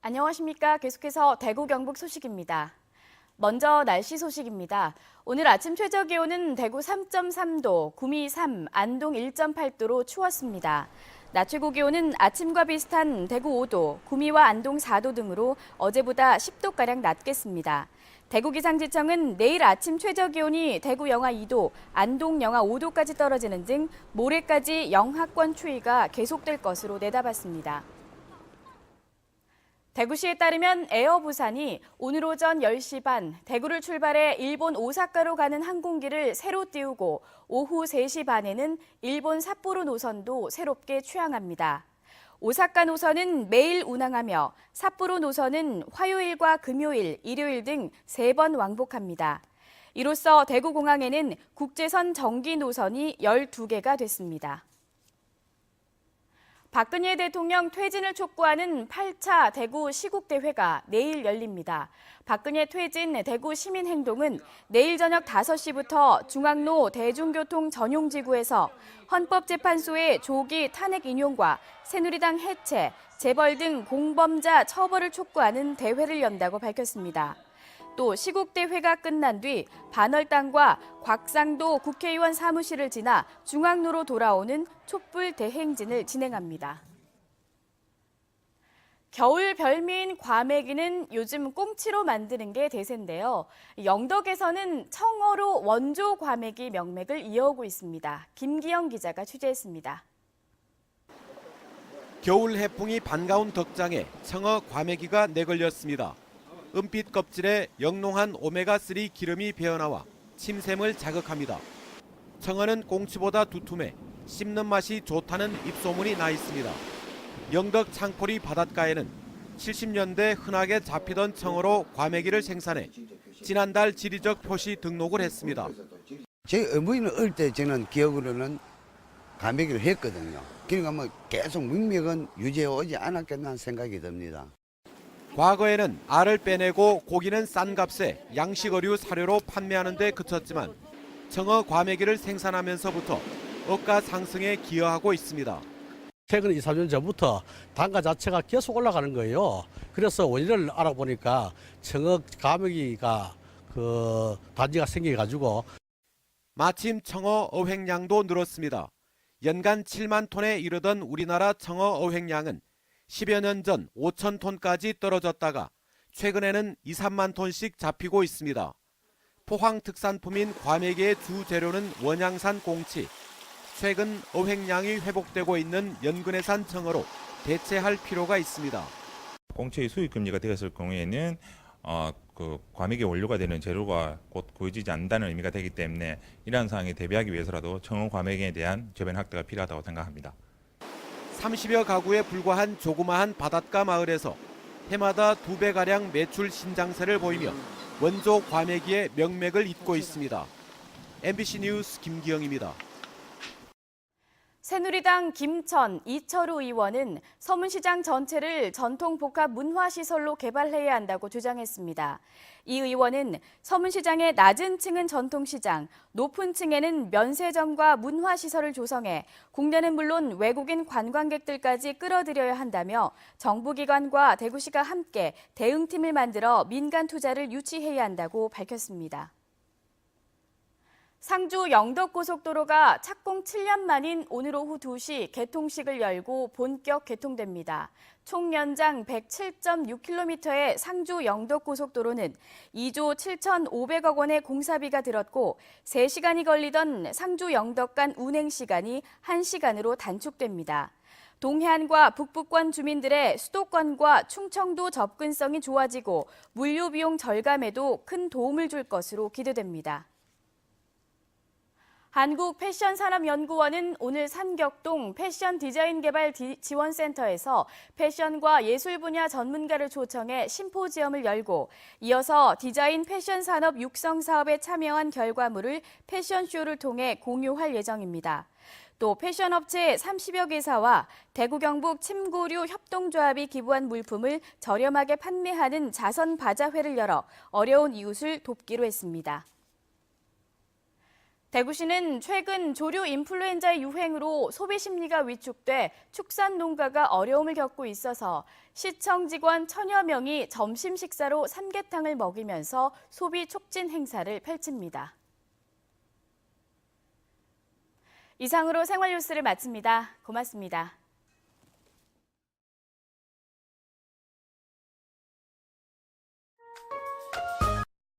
안녕하십니까. 계속해서 대구 경북 소식입니다. 먼저 날씨 소식입니다. 오늘 아침 최저 기온은 대구 3.3도, 구미 3, 안동 1.8도로 추웠습니다. 낮 최고 기온은 아침과 비슷한 대구 5도, 구미와 안동 4도 등으로 어제보다 10도가량 낮겠습니다. 대구기상지청은 내일 아침 최저 기온이 대구 영하 2도, 안동 영하 5도까지 떨어지는 등 모레까지 영하권 추위가 계속될 것으로 내다봤습니다. 대구시에 따르면 에어부산이 오늘 오전 10시 반 대구를 출발해 일본 오사카로 가는 항공기를 새로 띄우고 오후 3시 반에는 일본 삿포로 노선도 새롭게 취항합니다. 오사카 노선은 매일 운항하며 삿포로 노선은 화요일과 금요일, 일요일 등 3번 왕복합니다. 이로써 대구공항에는 국제선 정기 노선이 12개가 됐습니다. 박근혜 대통령 퇴진을 촉구하는 8차 대구 시국대회가 내일 열립니다. 박근혜 퇴진 대구 시민행동은 내일 저녁 5시부터 중앙로 대중교통 전용지구에서 헌법재판소의 조기 탄핵 인용과 새누리당 해체, 재벌 등 공범자 처벌을 촉구하는 대회를 연다고 밝혔습니다. 또 시국대회가 끝난 뒤 반월당과 곽상도 국회의원 사무실을 지나 중앙로로 돌아오는 촛불 대행진을 진행합니다. 겨울 별미인 과메기는 요즘 꽁치로 만드는 게 대세인데요. 영덕에서는 청어로 원조 과메기 명맥을 이어오고 있습니다. 김기영 기자가 취재했습니다. 겨울 해풍이 반가운 덕장에 청어 과메기가 내걸렸습니다. 은빛 껍질에 영롱한 오메가3 기름이 배어나와 침샘을 자극합니다. 청어는 꽁치보다 두툼해 씹는 맛이 좋다는 입소문이 나 있습니다. 영덕 창포리 바닷가에는 70년대 흔하게 잡히던 청어로 과메기를 생산해 지난달 지리적 표시 등록을 했습니다. 제 어머니는 어릴 때 저는 기억으로는 과메기를 했거든요. 그러니까 뭐 계속 문명은 유지해 오지 않았겠나 생각이 듭니다. 과거에는 알을 빼내고 고기는 싼 값에 양식어류 사료로 판매하는 데 그쳤지만 청어 과메기를 생산하면서부터 억가 상승에 기여하고 있습니다. 최근 2, 3년 전부터 단가 자체가 계속 올라가는 거예요. 그래서 원인을 알아보니까 청어 과메기가 단지가 생겨가지고 마침 청어 어획량도 늘었습니다. 연간 7만 톤에 이르던 우리나라 청어 어획량은 10여 년 전 5천 톤까지 떨어졌다가 최근에는 2, 3만 톤씩 잡히고 있습니다. 포항 특산품인 과메기의 주 재료는 원양산 꽁치. 최근 어획량이 회복되고 있는 연근해산 청어로 대체할 필요가 있습니다. 꽁치의 수입 금지가 되었을 경우에는 과메기 원료가 되는 재료가 곧 구해지지 않는다는 의미가 되기 때문에 이러한 상황에 대비하기 위해서라도 청어 과메기에 대한 저변 확대가 필요하다고 생각합니다. 30여 가구에 불과한 조그마한 바닷가 마을에서 해마다 2배가량 매출 신장세를 보이며 원조 과메기의 명맥을 잇고 있습니다. MBC 뉴스 김기영입니다. 새누리당 김천, 이철우 의원은 서문시장 전체를 전통복합 문화시설로 개발해야 한다고 주장했습니다. 이 의원은 서문시장의 낮은 층은 전통시장, 높은 층에는 면세점과 문화시설을 조성해 국내는 물론 외국인 관광객들까지 끌어들여야 한다며 정부기관과 대구시가 함께 대응팀을 만들어 민간 투자를 유치해야 한다고 밝혔습니다. 상주 영덕고속도로가 착공 7년 만인 오늘 오후 2시 개통식을 열고 본격 개통됩니다. 총 연장 107.6km의 상주 영덕고속도로는 2조 7,500억 원의 공사비가 들었고 3시간이 걸리던 상주 영덕 간 운행시간이 1시간으로 단축됩니다. 동해안과 북부권 주민들의 수도권과 충청도 접근성이 좋아지고 물류비용 절감에도 큰 도움을 줄 것으로 기대됩니다. 한국패션산업연구원은 오늘 산격동 패션디자인개발지원센터에서 패션과 예술 분야 전문가를 초청해 심포지엄을 열고 이어서 디자인 패션산업 육성 사업에 참여한 결과물을 패션쇼를 통해 공유할 예정입니다. 또 패션업체 30여 개사와 대구 경북 침고류 협동조합이 기부한 물품을 저렴하게 판매하는 자선 바자회를 열어 어려운 이웃을 돕기로 했습니다. 대구시는 최근 조류 인플루엔자의 유행으로 소비 심리가 위축돼 축산 농가가 어려움을 겪고 있어서 시청 직원 1000여 명이 점심 식사로 삼계탕을 먹이면서 소비 촉진 행사를 펼칩니다. 이상으로 생활 뉴스를 마칩니다. 고맙습니다.